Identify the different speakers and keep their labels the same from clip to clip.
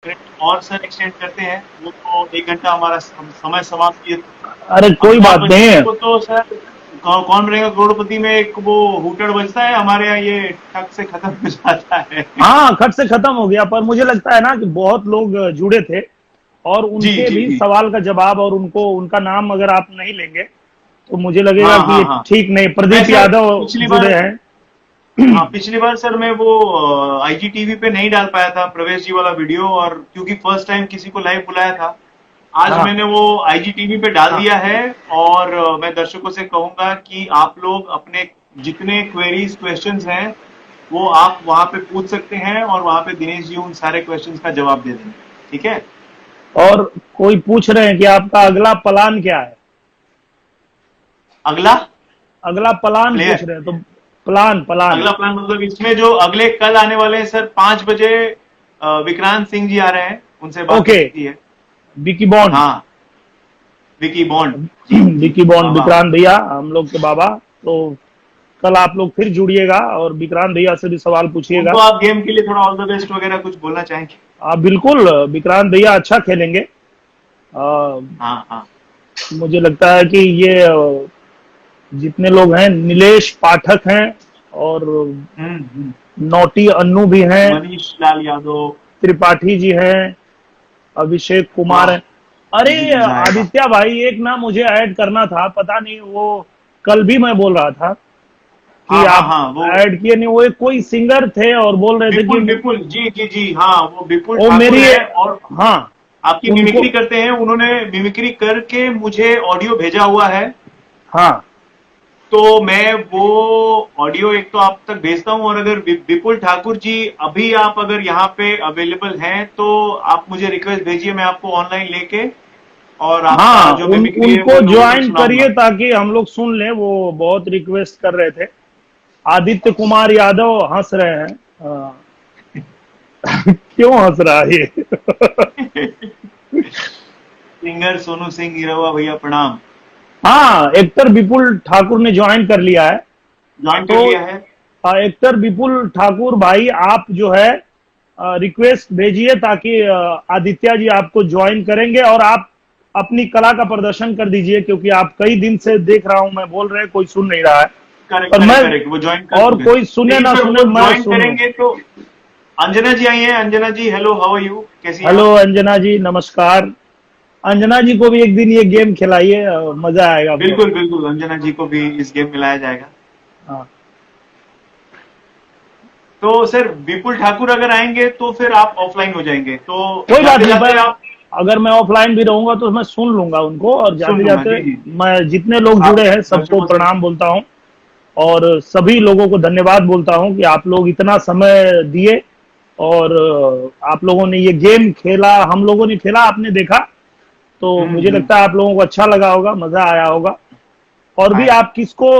Speaker 1: Minute और sir extend करते हैं, वो तो 1 घंटा हमारा समय समाप्त किए।
Speaker 2: अरे
Speaker 1: अब
Speaker 2: कोई बात
Speaker 1: 4 बजने
Speaker 2: नहीं।
Speaker 1: को तो सर कौन बनेगा करोड़पति में एक वो हुटर बजता है, हमारे यहाँ ये ठक से खत्म हो जाता है।
Speaker 2: हाँ, खट से खत्म हो गया, पर मुझे लगता है ना कि बहुत लोग जुड़े थे और
Speaker 1: जी
Speaker 2: उनके
Speaker 1: जी
Speaker 2: भी
Speaker 1: जी।
Speaker 2: सवाल का जवाब, और उनको उनका नाम अगर आप नहीं लेंगे तो मुझे लगेगा
Speaker 1: हाँ
Speaker 2: कि
Speaker 1: हाँ
Speaker 2: ये
Speaker 1: हाँ।
Speaker 2: ठीक नहीं।
Speaker 1: मैं
Speaker 2: प्रदीप
Speaker 1: सर
Speaker 2: यादव
Speaker 1: पिछली
Speaker 2: जुड़े
Speaker 1: बार,
Speaker 2: हैं।
Speaker 1: हाँ पिछली बार सर मैं वो आईजीटीवी पे नहीं डाल पाया था प्रवेश जी वाला वीडियो, और क्योंकि फर्स्ट टाइम किसी को लाइव बुलाया था, आज
Speaker 2: हाँ
Speaker 1: मैंने वो आईजीटीवी पे डाल
Speaker 2: हाँ।
Speaker 1: दिया है। और मैं दर्शकों से कहूंगा कि आप लोग अपने जितने क्वेरीज क्वेश्चंस हैं वो आप वहां पे पूछ सकते हैं, और वहां पे दिनेश जी उन सारे क्वेश्चंस का जवाब दे देंगे। ठीक है।
Speaker 2: और कोई पूछ रहे हैं कि आपका अगला प्लान क्या है।
Speaker 1: अगला
Speaker 2: अगला प्लान पूछ
Speaker 1: प्लेयर,
Speaker 2: रहे हैं तो प्लान प्लान।
Speaker 1: अगला प्लान मतलब इसमें जो अगले कल आने वाले हैं सर 5 बजे, विक्रांत सिंह जी आ रहे हैं, उनसे बात हो
Speaker 2: ओके।
Speaker 1: चुकी है।
Speaker 2: विकी बॉन्ड।
Speaker 1: हाँ, विकी बॉन्ड। जी जी
Speaker 2: विकी बॉन्ड,
Speaker 1: बाबा।
Speaker 2: विक्रांत भैया हम लोग के बाबा। तो कल आप लोग फिर जुड़िएगा और विक्रांत भैया से भी सवाल पूछिएगा।
Speaker 1: उनको आप गेम के लिए थोड़ा ऑल द बेस्ट वगैरह कुछ बोलना चाहेंगे?
Speaker 2: आप बिल्कुल, विक्रांत भैया अच्छा खेलेंगे।
Speaker 1: हाँ हाँ।
Speaker 2: मुझे लगता है कि ये जितने लोग हैं, नीलेश पाठक हैं और
Speaker 1: हम्म।
Speaker 2: नौटी अन्नू भी हैं,
Speaker 1: मनीष लाल यादव।
Speaker 2: त्रिपाठी जी हैं, अभिषेक कुमार
Speaker 1: वाह,
Speaker 2: हैं। अरे
Speaker 1: ये मजा आएगा।
Speaker 2: आदित्य भाई, एक ना मुझे ऐड करना था, पता नहीं वो कल भी मैं बोल रहा था कि
Speaker 1: हाँ हाँ
Speaker 2: आप
Speaker 1: हाँ, वो
Speaker 2: ऐड किए नहीं। वो एक कोई सिंगर थे और बोल रहे थे कि
Speaker 1: विपुल विपुल जी जी जी, हाँ वो विपुल
Speaker 2: वो
Speaker 1: ठाकुर
Speaker 2: मेरी,
Speaker 1: है, और
Speaker 2: हाँ
Speaker 1: आपकी
Speaker 2: उनको,
Speaker 1: मिमिक्री करते हैं, उन्होंने मिमिक्री करके मुझे ऑडियो भेजा हुआ है।
Speaker 2: हाँ
Speaker 1: तो मैं वो ऑडियो एक तो आप तक भेजता हूं, और अगर विपुल ठाकुर जी अभी आप अगर यहाँ पे अवेलेबल हैं तो आप मुझे रिक्वेस्ट भेजिए, मैं आपको ऑनलाइन लेके और आपका
Speaker 2: हाँ,
Speaker 1: जो मिमिक्री है
Speaker 2: उनको
Speaker 1: वो मैं उन तक
Speaker 2: ज्वाइन करिए
Speaker 1: सुनाऊंगा।
Speaker 2: ताकि हम लोग सुन लें। वो बहुत रिक्वेस्ट कर रहे थे। आदित्य कुमार यादव हंस रहे हैं। क्यों हंस रहा है ये?
Speaker 1: सिंगर सोनू सिंह गिरवा भैया प्रणाम।
Speaker 2: हाँ, एक्टर विपुल ठाकुर ने ज्वाइन कर लिया है।
Speaker 1: ज्वाइन कर
Speaker 2: तो
Speaker 1: लिया है।
Speaker 2: एक्टर विपुल ठाकुर भाई, आप जो है रिक्वेस्ट भेजिए ताकि आदित्य जी आपको ज्वाइन करेंगे और आप अपनी कला का प्रदर्शन कर दीजिए, क्योंकि आप कई दिन से देख रहा हूं मैं, बोल रहे हैं कोई सुन नहीं रहा है।
Speaker 1: करेक्ट
Speaker 2: पर मैं,
Speaker 1: करेक्ट करेक्ट, वो ज्वाइन कर
Speaker 2: और
Speaker 1: चुके हैं।
Speaker 2: कोई सुने
Speaker 1: लेकिन
Speaker 2: ना
Speaker 1: सर
Speaker 2: सुने,
Speaker 1: वो
Speaker 2: मैं
Speaker 1: ज्वाइन
Speaker 2: सुन लूं।
Speaker 1: करेंगे तो अंजना जी आई हैं। अंजना जी हेलो, हाउ आर यू, कैसी हैं
Speaker 2: हेलो
Speaker 1: आप?
Speaker 2: अंजना जी, नमस्कार। अंजना जी को भी एक दिन ये गेम खिलाइए, मजा आएगा फिर।
Speaker 1: बिल्कुल बिल्कुल, अंजना जी को भी इस गेम में लाया जाएगा।
Speaker 2: हाँ,
Speaker 1: तो सर विपुल ठाकुर अगर आएंगे तो फिर आप ऑफलाइन हो जाएंगे, तो
Speaker 2: कोई बात
Speaker 1: जाते
Speaker 2: नहीं।
Speaker 1: जाते
Speaker 2: पर
Speaker 1: आप
Speaker 2: अगर मैं ऑफलाइन भी रहूंगा तो मैं सुन लूंगा उनको, और
Speaker 1: सुन
Speaker 2: जाते
Speaker 1: लूंगा।
Speaker 2: जाते
Speaker 1: जी जी,
Speaker 2: मैं जितने लोग
Speaker 1: आप
Speaker 2: जुड़े हैं सबको
Speaker 1: दर्शकों से।
Speaker 2: प्रणाम बोलता हूँ और सभी लोगों को धन्यवाद बोलता हूँ कि आप लोग इतना समय दिए और आप लोगों ने ये गेम खेला, हम लोगों ने खेला, आपने देखा। तो मुझे
Speaker 1: हम्म।
Speaker 2: लगता है आप लोगों को अच्छा लगा होगा, मजा आया होगा। और भी
Speaker 1: आएगा।
Speaker 2: आप किसको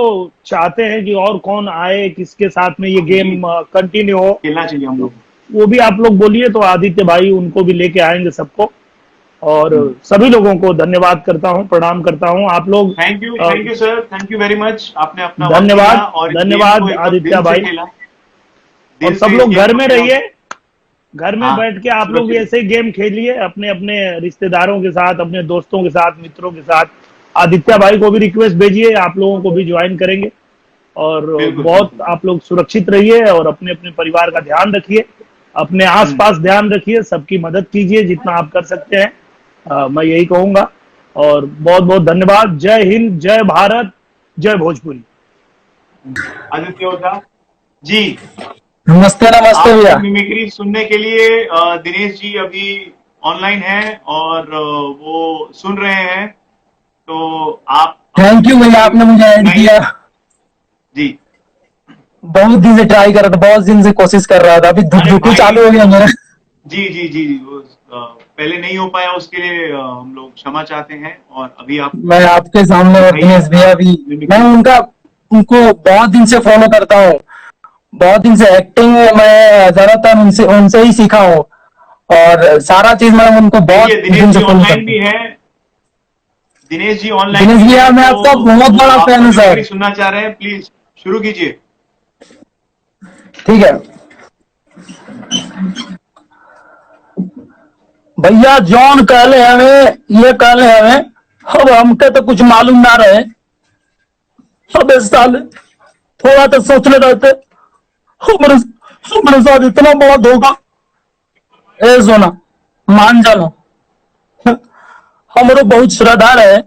Speaker 2: चाहते हैं कि और कौन आए, किसके साथ में ये
Speaker 1: जी,
Speaker 2: गेम कंटिन्यू हो,
Speaker 1: खेलना चाहिए हम
Speaker 2: तो
Speaker 1: लोग।
Speaker 2: वो भी आप लोग बोलिए, तो आदित्य भाई उनको भी लेके आएंगे सबको। और सभी लोगों को धन्यवाद करता हूँ, प्रणाम करता हूँ। आप लोग
Speaker 1: thank you sir, thank you very much, आपने अपना वक्त दिया
Speaker 2: धन्यवाद,
Speaker 1: और इस गेम को
Speaker 2: धन्यवाद
Speaker 1: एकदम
Speaker 2: आदित्य
Speaker 1: दिल से
Speaker 2: भाई।
Speaker 1: खेला।
Speaker 2: और
Speaker 1: दिल
Speaker 2: सब
Speaker 1: से इस
Speaker 2: लोग
Speaker 1: गेम
Speaker 2: घर
Speaker 1: को
Speaker 2: में
Speaker 1: खेला।
Speaker 2: रहिए, घर में
Speaker 1: हाँ,
Speaker 2: बैठ के आप लोग भी
Speaker 1: सुरक्षित।
Speaker 2: ऐसे ही गेम खेलिए अपने अपने रिश्तेदारों के साथ, अपने दोस्तों के साथ, मित्रों के साथ। आदित्य भाई को भी रिक्वेस्ट भेजिए, आप लोगों को भी ज्वाइन करेंगे। और
Speaker 1: बिल्कुल
Speaker 2: बहुत
Speaker 1: बिल्कुल।
Speaker 2: आप लोग सुरक्षित रहिए और अपने अपने परिवार का ध्यान रखिए, अपने
Speaker 1: हम्म।
Speaker 2: आसपास ध्यान रखिए, सबकी मदद कीजिए जितना आप कर सकते हैं। मैं यही कहूंगा। और बहुत बहुत धन्यवाद। जय हिंद, जय भारत, जय भोजपुरी।
Speaker 1: आदित्य ओझा जी,
Speaker 3: नमस्ते नमस्ते
Speaker 1: आपकी
Speaker 3: भैया।
Speaker 1: मिमिक्री सुनने के लिए दिनेश जी अभी ऑनलाइन हैं, और वो सुन रहे हैं। तो आप अपनी
Speaker 3: थैंक यू भैया,
Speaker 1: मिमिक्री
Speaker 3: आपने मुझे ऐड
Speaker 1: सुनाइए।
Speaker 3: किया।
Speaker 1: जी।
Speaker 3: बहुत दिन से ट्राई कर रहा था, बहुत दिन से कोशिश कर रहा था, अभी धुक
Speaker 1: अरे
Speaker 3: धुक
Speaker 1: भाई,
Speaker 3: चालू हो गया मेरा।
Speaker 1: जी जी जी जी, वो पहले नहीं हो पाया, उसके लिए हम लोग क्षमा चाहते हैं, और अभी आप
Speaker 3: मैं आपके सामने और
Speaker 1: दिखाइए
Speaker 3: दिनेश
Speaker 1: अपना
Speaker 3: भैया भी, मैं
Speaker 1: मिमिक्री।
Speaker 3: उनको बहुत दिन से फॉलो करता हूँ। बहुत दिन से एक्टिंग मैं ज्यादातर उनसे उनसे ही सीखा हूँ, और सारा चीज मैं उनको बहुत
Speaker 1: देखिए दिनेश
Speaker 3: दिन से
Speaker 1: जी
Speaker 3: फॉलो
Speaker 1: ऑनलाइन
Speaker 3: करता
Speaker 1: भी
Speaker 3: हूँ।
Speaker 1: हैं, दिनेश जी
Speaker 3: दिनेश
Speaker 1: हैं,
Speaker 3: भैया, मैं
Speaker 1: तो
Speaker 3: आपका बहुत
Speaker 1: वो
Speaker 3: बड़ा फैन
Speaker 1: आपका
Speaker 3: हूँ
Speaker 1: मिमिक्री
Speaker 3: सर।
Speaker 1: सुनना चाह रहे हैं, प्लीज शुरू कीजिए।
Speaker 3: ठीक है। भैया जॉन कहले हमें, ये कहले हमें, अब हमके तो कुछ मालूम ना रहे। अब इस साल थोड़ा तो सोचने रहते, हमारे हमारे साथ इतना बड़ा धोखा। ए सोना, मान जानो, हमारो बहुत श्रद्धा है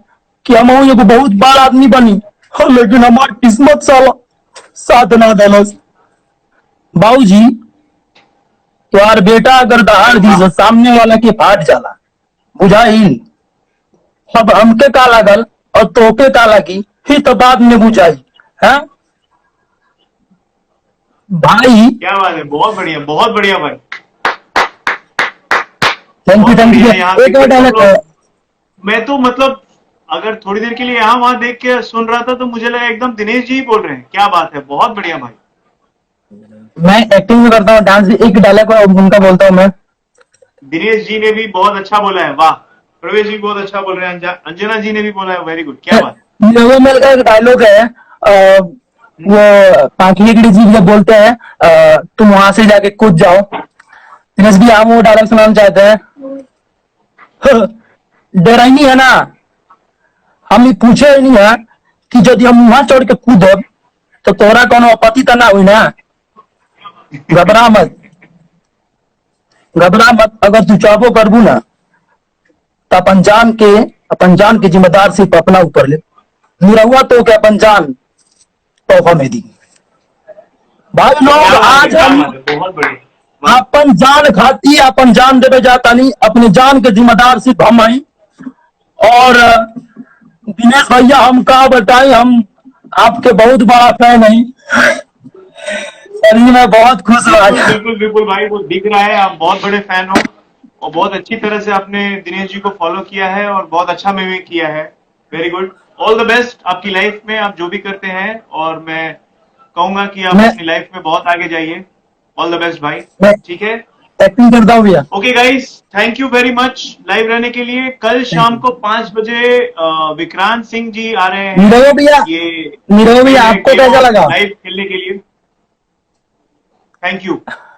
Speaker 3: कि हम एगो बहुत बड़ा आदमी बनी, लेकिन हमार किस्मत साला साथ ना देलस। बाबूजी, यार बेटा अगर दहाड़ दी तो सामने वाला के फाट जाला, बुझाइल। अब हमके का लागल और तोके का लगी ही तो बाद में बुझाई है भाई।
Speaker 1: क्या बात है, बहुत बढ़िया भाई।
Speaker 3: थैंक यू
Speaker 1: बहुत
Speaker 3: थैंक यू।
Speaker 1: बढ़िया। यहाँ
Speaker 3: एक
Speaker 1: पे
Speaker 3: और डायलॉग,
Speaker 1: मैं तो मतलब अगर थोड़ी देर के लिए यहाँ वहां देख के सुन रहा था तो मुझे लगा एकदम दिनेश जी ही बोल रहे हैं। क्या बात है, बहुत बढ़िया भाई।
Speaker 3: मैं एक्टिंग भी करता हूँ, डांस भी। एक डायलॉग उनका बोलता हूँ मैं।
Speaker 1: दिनेश जी ने भी बहुत अच्छा बोला है, वाह। प्रवेश जी बहुत अच्छा बोल रहे हैं, अंजना जी ने भी बोला है, वेरी गुड, क्या बात।
Speaker 3: न्यू मेल का एक डायलॉग है, वो पाखिएगड़ी जी जब बोलते हैं तुम वहां से जाके कूद जाओ। दिनेश भी हम वो डायलॉग सुनाना चाहते हैं। डराइनी है ना, हम ही पूछे ही नहीं है कि यदि हम वहां चढ़ के कूदब तो तोरा कोनो आपत्ति तो ना हुई ना। घबरा मत, घबरा मत। अगर तू चाहबो करबू ना तो अपन जान के जिम्मेदार सिर्फ अपना ऊपर ले। निरहुआ तो क्या अपन जान तोहफा में दी। भाई लोग,
Speaker 1: क्या बात है,
Speaker 3: आज
Speaker 1: क्या
Speaker 3: हम
Speaker 1: बात है, बहुत बढ़िया।
Speaker 3: अपन जान खाती अपन जान देवे जाता नहीं, अपनी जान के जिम्मेदार सिर्फ हम आई। और दिनेश भैया, हम का बताएं, हम आपके बहुत बड़ा फैन है। सही में बहुत खुश हूँ
Speaker 1: बिल्कुल
Speaker 3: आज।
Speaker 1: बिल्कुल बिल्कुल भाई, वो दिख रहा है आप बहुत बड़े फैन हो और बहुत अच्छी तरह से आपने दिनेश जी को फॉलो किया है और बहुत अच्छा मिमिक किया है। Very good, all the best आपकी लाइफ में, आप जो भी करते हैं। और मैं कहूंगा कि आप
Speaker 3: मैं
Speaker 1: अपनी लाइफ में बहुत आगे जाइए। ऑल द बेस्ट भाई,
Speaker 3: मैं
Speaker 1: ठीक है।
Speaker 3: एक्टिंग करता हूँ भैया।
Speaker 1: Okay guys, thank you very much live रहने के लिए। कल
Speaker 3: थैंक
Speaker 1: शाम
Speaker 3: यू।
Speaker 1: को 5 बजे विक्रांत सिंह जी आ रहे हैं
Speaker 3: नीरव भैया,
Speaker 1: ये
Speaker 3: नीरव भैया आपको
Speaker 1: गेम
Speaker 3: कैसा
Speaker 1: ऑफ
Speaker 3: लगा?
Speaker 1: लाइव खेलने के लिए। Thank you.